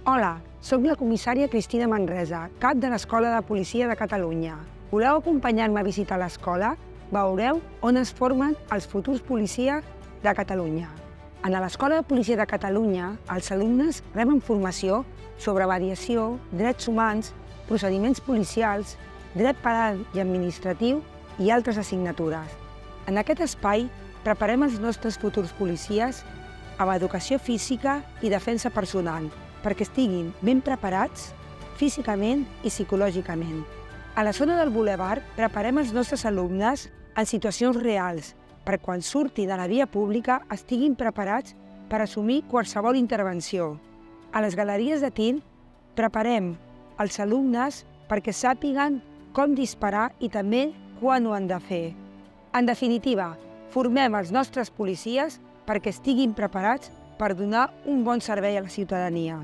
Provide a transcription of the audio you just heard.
Hola, sóc la comissària Cristina Manresa, cap de l'Escola de Policia de Catalunya. Voleu acompanyar-me a visitar l'escola? Veureu on es formen els futurs policies de Catalunya. A l'Escola de Policia de Catalunya, els alumnes reben formació sobre mediació, drets humans, procediments policials, dret penal i administratiu i altres assignatures. En aquest espai preparem els nostres futurs policies amb educació física i defensa personal, perquè estiguin ben preparats físicament i psicològicament. A la zona del bulevard preparem els nostres alumnes en situacions reals, per quan surtin a la via pública estiguin preparats per assumir qualsevol intervenció. A les galeries de tir preparem els alumnes perquè sàpiguen com disparar i també quan ho han de fer. En definitiva, formem els nostres policies perquè estiguin preparats per donar un bon servei a la ciutadania.